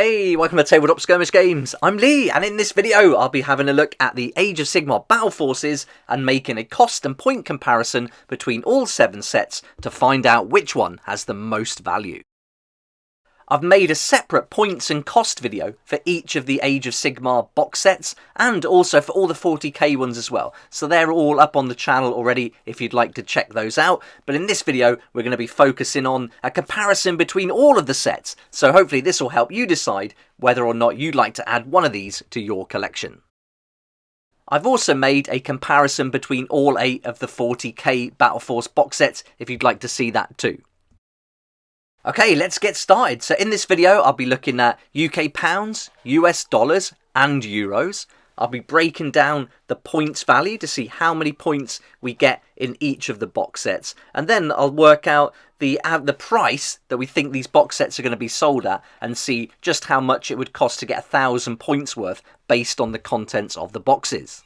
Hey, welcome to Tabletop Skirmish Games. I'm Lee, and in this video I'll be having a look at the Age of Sigmar Battleforces and making a cost and point comparison between all 7 sets to find out which one has the most value. I've made a separate points and cost video for each of the Age of Sigmar box sets and also for all the 40k ones as well. So they're all up on the channel already if you'd like to check those out. But in this video we're going to be focusing on a comparison between all of the sets. So hopefully this will help you decide whether or not you'd like to add one of these to your collection. I've also made a comparison between all 8 of the 40k Battleforce box sets if you'd like to see that too. Okay, let's get started. So in this video, I'll be looking at UK pounds, US dollars and euros. I'll be breaking down the points value to see how many points we get in each of the box sets. And then I'll work out the price that we think these box sets are going to be sold at and see just how much it would cost to get 1,000 points worth based on the contents of the boxes.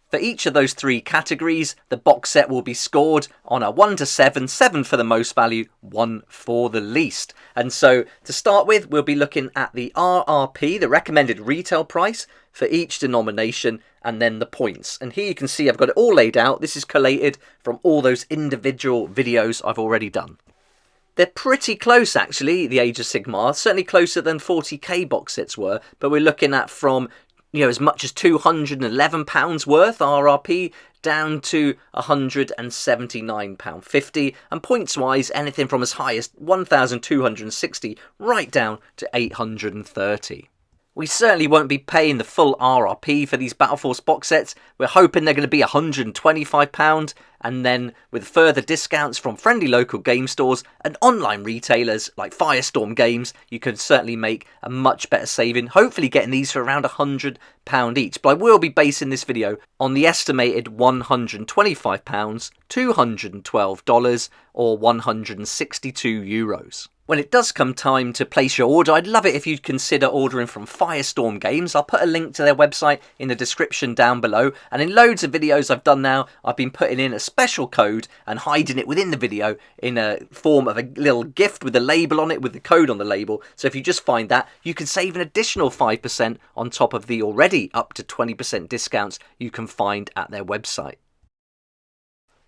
For each of those 3 categories, the box set will be scored on a 1 to 7, 7 for the most value, 1 for the least. And so to start with, we'll be looking at the RRP, the recommended retail price for each denomination, and then the points. And here you can see I've got it all laid out. This is collated from all those individual videos I've already done. They're pretty close actually, the Age of Sigmar, certainly closer than 40k box sets were, but we're looking at from as much as £211 worth RRP down to £179.50, and points wise anything from as high as 1,260 right down to 830. We certainly won't be paying the full RRP for these Battleforce box sets. We're hoping they're going to be £125, and then with further discounts from friendly local game stores and online retailers like Firestorm Games, you can certainly make a much better saving, hopefully getting these for around £100 each. But I will be basing this video on the estimated £125, $212 or €162. When it does come time to place your order, I'd love it if you'd consider ordering from Firestorm Games. I'll put a link to their website in the description down below. And in loads of videos I've done now, I've been putting in a special code and hiding it within the video in a form of a little gift with a label on it, with the code on the label. So if you just find that, you can save an additional 5% on top of the already up to 20% discounts you can find at their website.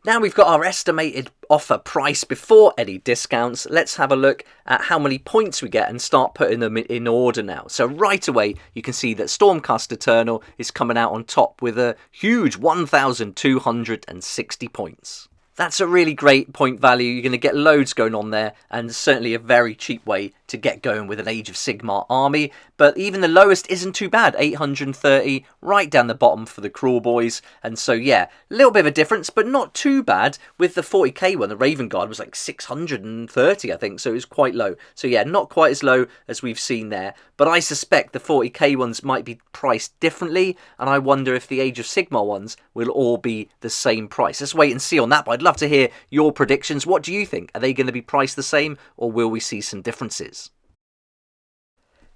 Now we've got our estimated offer price before any discounts. Let's have a look at how many points we get and start putting them in order now. So right away you can see that Stormcast Eternal is coming out on top with a huge 1,260 points. That's a really great point value. You're going to get loads going on there, and certainly a very cheap way to get going with an Age of Sigmar army. But even the lowest isn't too bad, 830 right down the bottom for the Cruel Boys. And so yeah, a little bit of a difference, but not too bad. With the 40k one, the Raven Guard was like 630 I think, so it was quite low. So yeah, not quite as low as we've seen there, but I suspect the 40k ones might be priced differently, and I wonder if the Age of Sigmar ones will all be the same price. Let's wait and see on that, but I'd love to hear your predictions. What do you think? Are they going to be priced the same, or will we see some differences?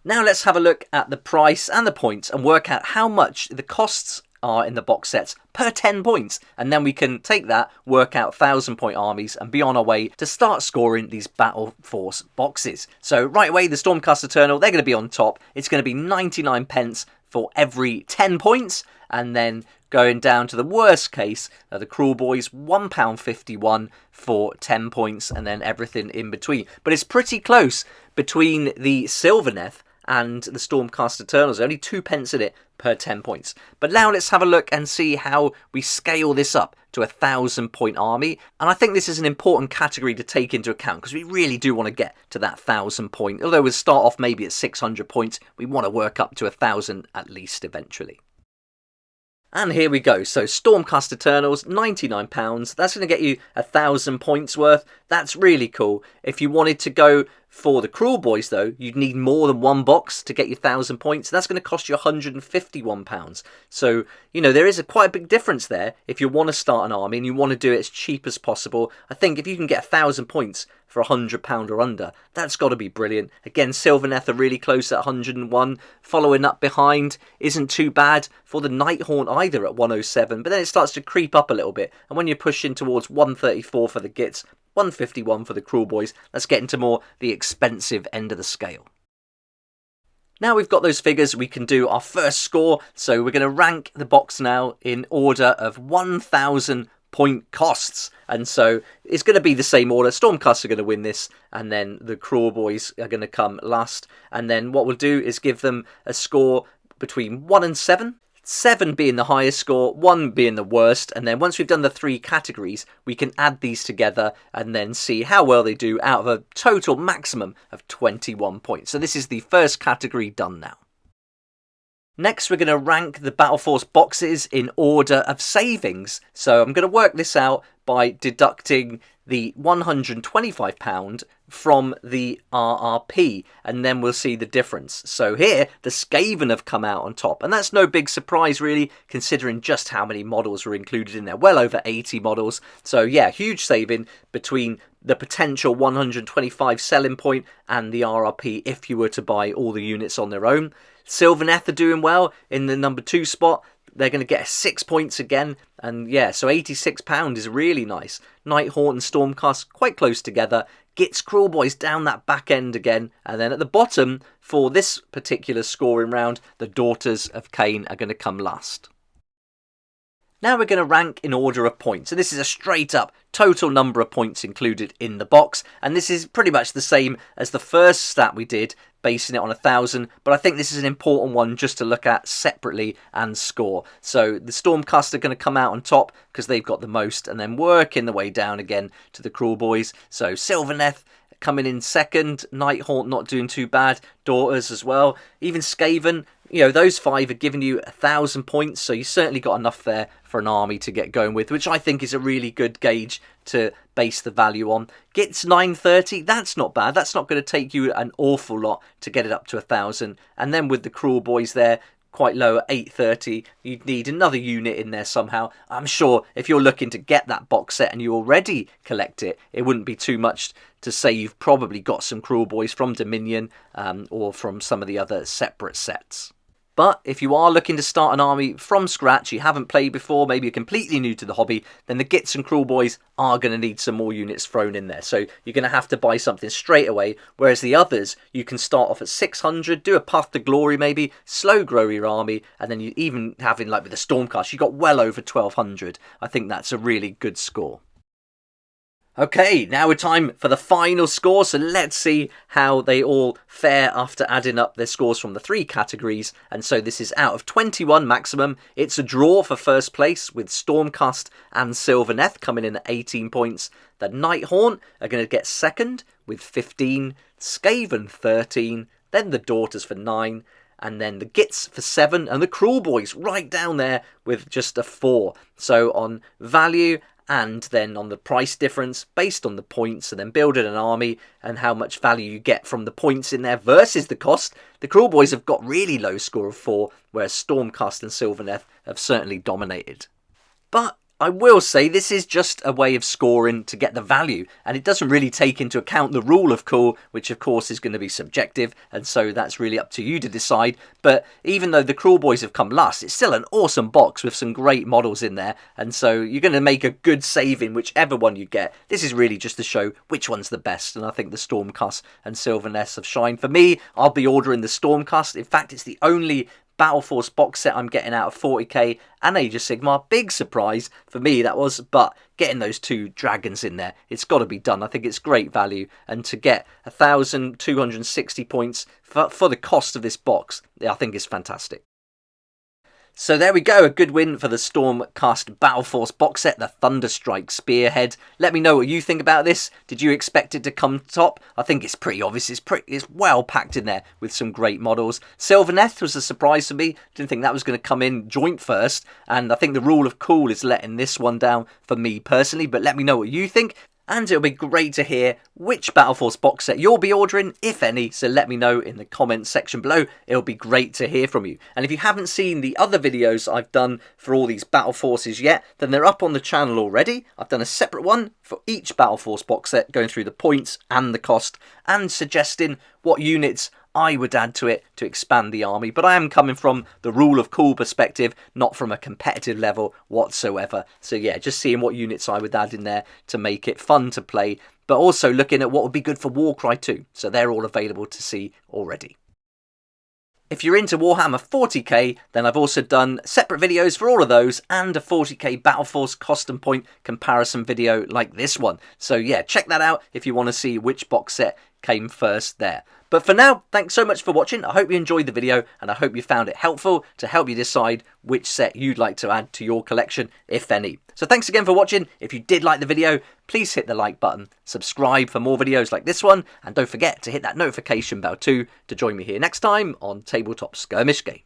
Now let's have a look at the price and the points and work out how much the costs are in the box sets per 10 points, and then we can take that, work out 1,000 point armies and be on our way to start scoring these Battleforce boxes. So right away, the Stormcast Eternal, they're going to be on top. It's going to be 99 pence for every 10 points, and then going down to the worst case, the Cruel Boys, £1.51 for 10 points, and then everything in between. But it's pretty close between the Sylvaneth and the Stormcast Eternals, only 2 pence in it per 10 points. But now let's have a look and see how we scale this up to a 1,000 point army. And I think this is an important category to take into account, because we really do want to get to that 1,000 point. Although we'll start off maybe at 600 points, we want to work up to 1,000 at least eventually. And here we go. So Stormcast Eternals, £99. That's going to get you 1,000 points worth. That's really cool. If you wanted to go for the Cruel Boys, though, you'd need more than one box to get your 1,000 points. That's going to cost you £151. So, there is quite a big difference there. If you want to start an army and you want to do it as cheap as possible, I think if you can get 1,000 points for £100 or under, that's got to be brilliant. Again, Sylvaneth are really close at 101. Following up behind isn't too bad for the Nighthaunt either at 107, but then it starts to creep up a little bit. And when you're pushing towards 134 for the Gits, 151 for the Cruel Boys, let's get into more the expensive end of the scale. Now we've got those figures, we can do our first score. So we're going to rank the box now in order of 1,000 point costs. And so it's going to be the same order. Stormcasts are going to win this, and then the Crawl Boys are going to come last. And then what we'll do is give them a score between 1 and 7. 7 being the highest score, 1 being the worst, and then once we've done the 3 categories, we can add these together and then see how well they do out of a total maximum of 21 points. So this is the first category done now. Next, we're going to rank the Battleforce boxes in order of savings. So I'm going to work this out by deducting the £125 from the RRP, and then we'll see the difference. So here, the Skaven have come out on top, and that's no big surprise really, considering just how many models were included in there. Well over 80 models. So yeah, huge saving between the potential 125 selling point and the RRP if you were to buy all the units on their own. Sylvaneth are doing well in the number 2 spot. They're going to get 6 points again. And yeah, so £86 is really nice. Nighthaunt and Stormcast quite close together. Gits Crawl Boys down that back end again. And then at the bottom, for this particular scoring round, the Daughters of Cain are going to come last. Now we're going to rank in order of points. So this is a straight up total number of points included in the box. And this is pretty much the same as the first stat we did, basing it on 1,000. But I think this is an important one just to look at separately and score. So the Stormcast are going to come out on top because they've got the most, and then working the way down again to the Crawl Boys. So Sylvaneth coming in second, Nighthaunt not doing too bad, Daughters as well. Even Skaven, you know, those 5 are giving you 1,000 points, so you certainly got enough there for an army to get going with, which I think is a really good gauge to base the value on. Gits 930, that's not bad. That's not going to take you an awful lot to get it up to 1,000. And then with the Crawl Boys there, quite low at 830, you'd need another unit in there somehow. I'm sure if you're looking to get that box set and you already collect it, it wouldn't be too much to say you've probably got some Crawl Boys from Dominion or from some of the other separate sets. But if you are looking to start an army from scratch, you haven't played before, maybe you're completely new to the hobby, then the Gits and Crawl Boys are going to need some more units thrown in there. So you're going to have to buy something straight away, whereas the others, you can start off at 600, do a Path to Glory maybe, slow grow your army, and then you even having, like with the Stormcast, you got well over 1,200. I think that's a really good score. Okay, now it's time for the final score, so let's see how they all fare after adding up their scores from the 3 categories. And so this is out of 21 maximum. It's a draw for first place with Stormcast and Sylvaneth coming in at 18 points. The Nighthaunt are going to get second with 15, Skaven 13, then the Daughters for 9, and then the Gits for 7, and the Crawl Boys right down there with just a 4. So on value and then on the price difference based on the points, and then building an army and how much value you get from the points in there versus the cost, the Crawl Boys have got really low score of 4, whereas Stormcast and Sylvaneth have certainly dominated. But I will say this is just a way of scoring to get the value, and it doesn't really take into account the rule of cool, which of course is going to be subjective, and so that's really up to you to decide. But even though the Crawl Boys have come last, it's still an awesome box with some great models in there, and so you're going to make a good saving whichever one you get. This is really just to show which one's the best, and I think the Stormcast and Sylvaneth have shined. For me, I'll be ordering the Stormcast. In fact, it's the only Battleforce box set I'm getting out of 40k and Age of Sigmar. Big surprise for me that was, but getting those 2 dragons in there, it's got to be done. I think it's great value, and to get 1,260 points for the cost of this box, I think is fantastic. So there we go, a good win for the Stormcast Battleforce box set, the Thunderstrike Spearhead. Let me know what you think about this. Did you expect it to come top? I think it's pretty obvious. It's well packed in there with some great models. Sylvaneth was a surprise to me. Didn't think that was going to come in joint first. And I think the rule of cool is letting this one down for me personally. But let me know what you think. And it'll be great to hear which Battleforce box set you'll be ordering, if any, so let me know in the comments section below. It'll be great to hear from you. And if you haven't seen the other videos I've done for all these Battleforces yet, then they're up on the channel already. I've done a separate one for each Battleforce box set, going through the points and the cost, and suggesting what units I would add to it to expand the army. But I am coming from the rule of cool perspective, not from a competitive level whatsoever. So yeah, just seeing what units I would add in there to make it fun to play, but also looking at what would be good for Warcry too. So they're all available to see already. If you're into Warhammer 40k, then I've also done separate videos for all of those and a 40k Battleforce cost and point comparison video like this one. So yeah, check that out if you want to see which box set came first there. But for now, thanks so much for watching. I hope you enjoyed the video and I hope you found it helpful to help you decide which set you'd like to add to your collection, if any. So thanks again for watching. If you did like the video, please hit the like button, subscribe for more videos like this one, and don't forget to hit that notification bell too to join me here next time on Tabletop Skirmish Game.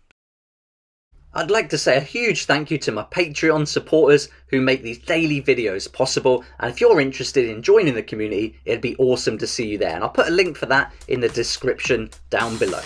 I'd like to say a huge thank you to my Patreon supporters who make these daily videos possible, and if you're interested in joining the community, it'd be awesome to see you there, and I'll put a link for that in the description down below.